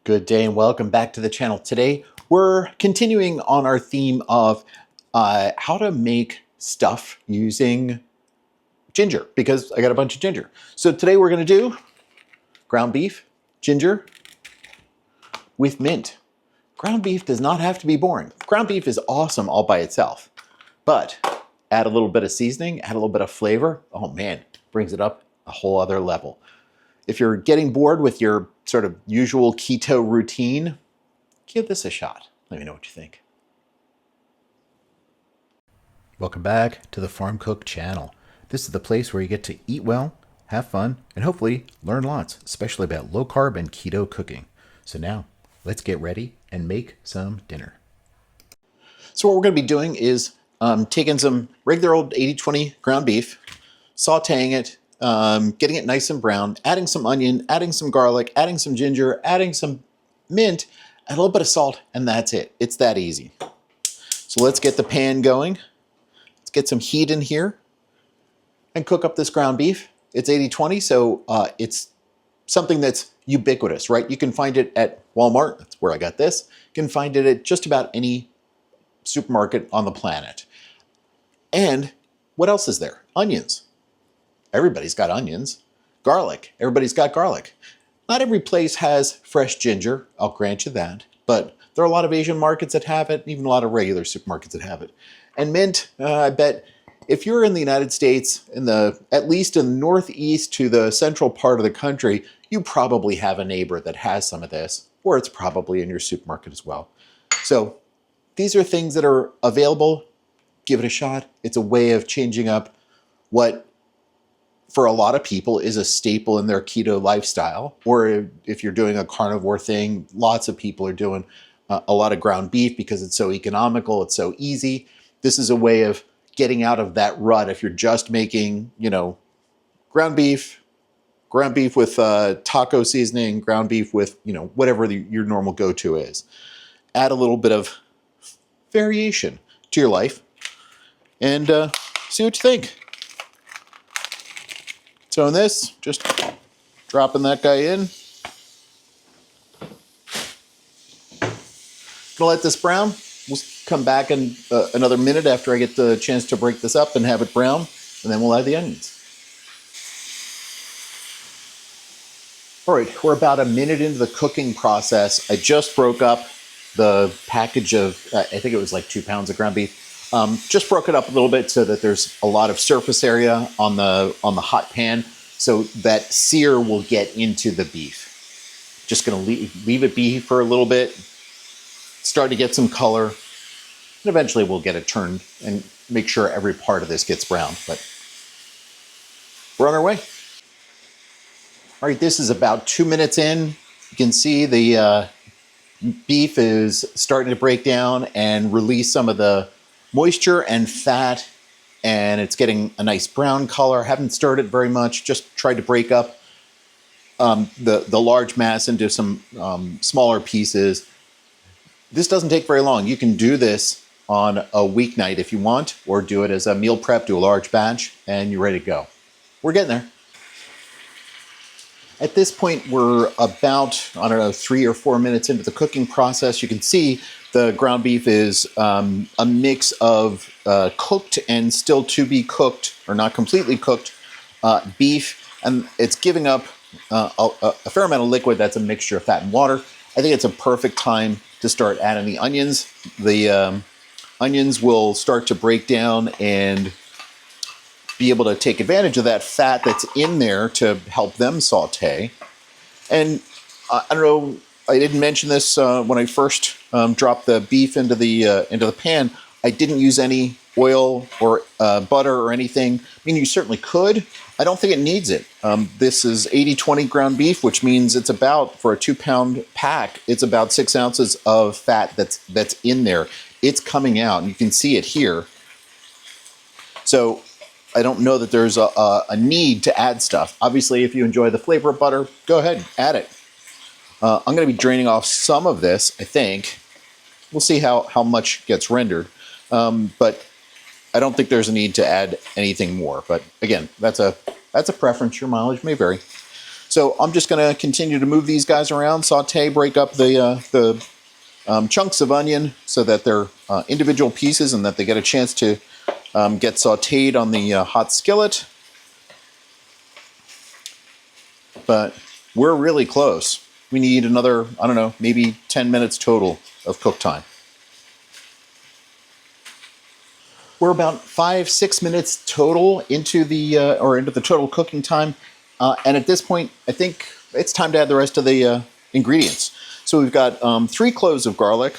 Good day and welcome back to the channel. Today we're continuing on our theme of how to make stuff using ginger, because I got a bunch of ginger. So today we're going to do ground beef, ginger with mint. Ground beef does not have to be boring. Ground beef is awesome all by itself, but add a little bit of seasoning, add a little bit of flavor. Oh man, brings it up a whole other level. If you're getting bored with your sort of usual keto routine, give this a shot. Let me know what you think. Welcome back to the Farm Cook channel. This is the place where you get to eat well, have fun, and hopefully learn lots, especially about low carb and keto cooking. So now, let's get ready and make some dinner. So what we're going to be doing is taking some regular old 80-20 ground beef, sauteing it, getting it nice and brown, adding some onion, adding some garlic, adding some ginger, adding some mint, and a little bit of salt, and that's it. It's that easy. So let's get the pan going. Let's get some heat in here and cook up this ground beef. It's 80-20, so it's something that's ubiquitous, right? You can find it at Walmart. That's where I got this. You can find it at just about any supermarket on the planet. And what else is there? Onions. Everybody's got onions. Garlic. Everybody's got garlic. Not every place has fresh ginger, I'll grant you that, but there are a lot of Asian markets that have it, even a lot of regular supermarkets that have it. And mint, I bet if you're in the United States, at least in the northeast to the central part of the country, you probably have a neighbor that has some of this, or it's probably in your supermarket as well. So these are things that are available. Give it a shot. It's a way of changing up what for a lot of people is a staple in their keto lifestyle, or if you're doing a carnivore thing, lots of people are doing a lot of ground beef because it's so economical, it's so easy. This is a way of getting out of that rut. If you're just making, ground beef with taco seasoning, ground beef with, whatever your normal go-to is. Add a little bit of variation to your life and see what you think. So in this, just dropping that guy in. Gonna let this brown. We'll come back in another minute after I get the chance to break this up and have it brown, and then we'll add the onions. All right, we're about a minute into the cooking process. I just broke up the package of, I think it was like 2 pounds of ground beef. Just broke it up a little bit so that there's a lot of surface area on the hot pan, so that sear will get into the beef. Just gonna leave it be for a little bit, start to get some color, and eventually we'll get it turned and make sure every part of this gets brown, but we're on our way. All right, this is about 2 minutes in. You can see the beef is starting to break down and release some of the moisture and fat, and it's getting a nice brown color. Haven't stirred it very much, just tried to break up the large mass into some smaller pieces. This doesn't take very long. You can do this on a weeknight if you want, or do it as a meal prep, do a large batch, and you're ready to go. We're getting there. At this point, we're about, 3 or 4 minutes into the cooking process. You can see the ground beef is a mix of cooked and still to be cooked, or not completely cooked, beef, and it's giving up a fair amount of liquid that's a mixture of fat and water. I think it's a perfect time to start adding the onions. The onions will start to break down and be able to take advantage of that fat that's in there to help them saute. And I don't know, I didn't mention this when I first dropped the beef into the pan. I didn't use any oil or butter or anything. I mean, you certainly could. I don't think it needs it. This is 80-20 ground beef, which means it's about, for a 2 pound pack, it's about 6 ounces of fat that's in there. It's coming out, and you can see it here. So I don't know that there's a need to add stuff. Obviously, if you enjoy the flavor of butter, go ahead, add it. I'm going to be draining off some of this, I think. We'll see how much gets rendered. But I don't think there's a need to add anything more. But again, that's a preference. Your mileage may vary. So I'm just going to continue to move these guys around, saute, break up the chunks of onion so that they're individual pieces and that they get a chance to get sauteed on the hot skillet. But we're really close. We need another, I don't know, maybe 10 minutes total of cook time. We're about 5-6 minutes total into the total cooking time, and at this point, I think it's time to add the rest of the ingredients. So we've got 3 cloves of garlic.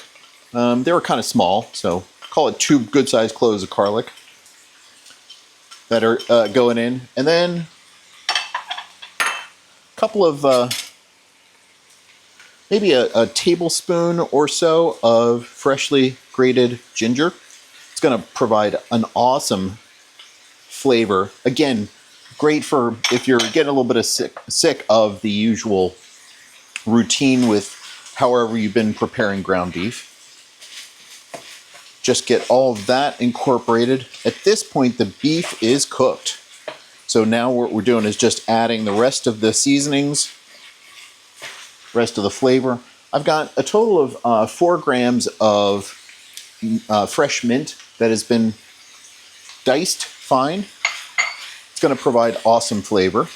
They were kind of small, so call it 2 good-sized cloves of garlic that are going in, and then a couple of maybe a tablespoon or so of freshly grated ginger. It's going to provide an awesome flavor. Again, great for if you're getting a little bit of sick of the usual routine with however you've been preparing ground beef. Just get all of that incorporated. At this point, the beef is cooked. So now what we're doing is just adding the rest of the seasonings, rest of the flavor. I've got a total of 4 grams of fresh mint that has been diced fine. It's going to provide awesome flavor.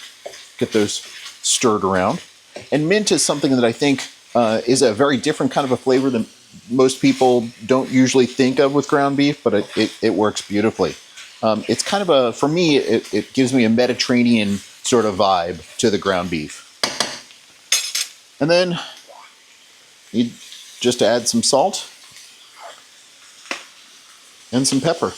Get those stirred around. And mint is something that I think is a very different kind of a flavor than most people don't usually think of with ground beef, but it works beautifully. It's kind of for me, it gives me a Mediterranean sort of vibe to the ground beef. And then you just add some salt and some pepper.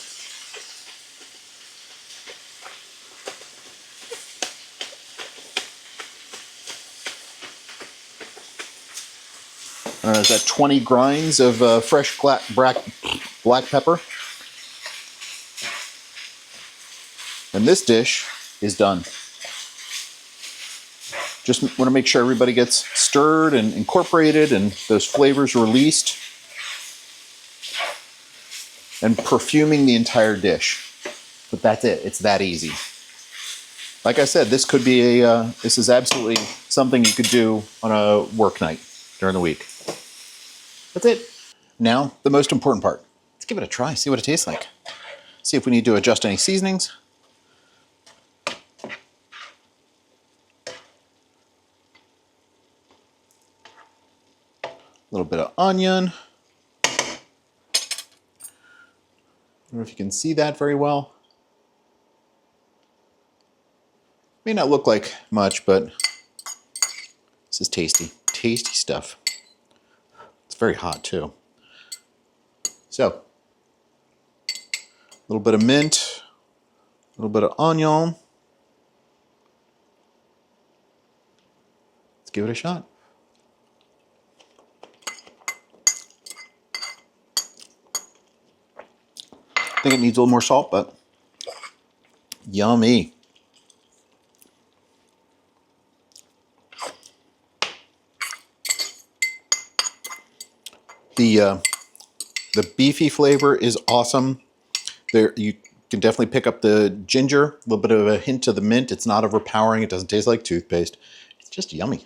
Is that 20 grinds of fresh black pepper? And this dish is done. Just want to make sure everybody gets stirred and incorporated and those flavors released. And perfuming the entire dish. But that's it. It's that easy. Like I said, this could be this is absolutely something you could do on a work night during the week. That's it. Now, the most important part. Let's give it a try, see what it tastes like. See if we need to adjust any seasonings. A little bit of onion. I don't know if you can see that very well. May not look like much, but this is tasty. Tasty stuff. It's very hot too. So, a little bit of mint, a little bit of onion. Let's give it a shot. I think it needs a little more salt, but yummy. The beefy flavor is awesome. There, you can definitely pick up the ginger, a little bit of a hint of the mint. It's not overpowering. It doesn't taste like toothpaste. It's just yummy.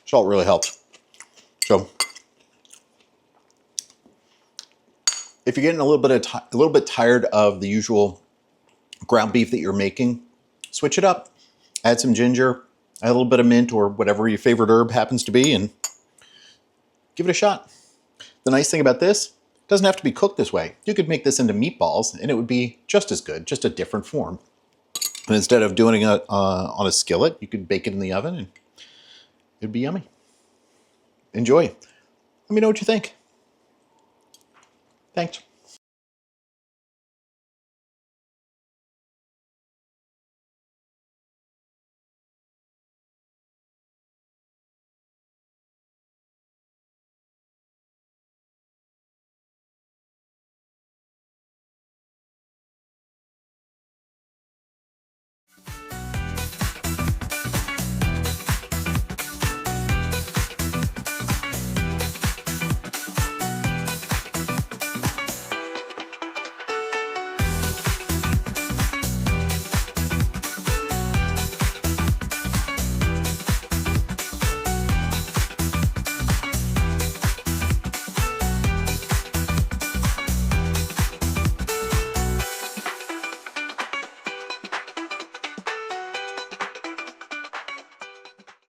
Salt really helps. So, if you're getting a little bit tired of the usual ground beef that you're making, switch it up. Add some ginger, add a little bit of mint or whatever your favorite herb happens to be, and give it a shot. The nice thing about this, it doesn't have to be cooked this way. You could make this into meatballs and it would be just as good, just a different form. And instead of doing it on a skillet, you could bake it in the oven and it'd be yummy. Enjoy. Let me know what you think. Thanks.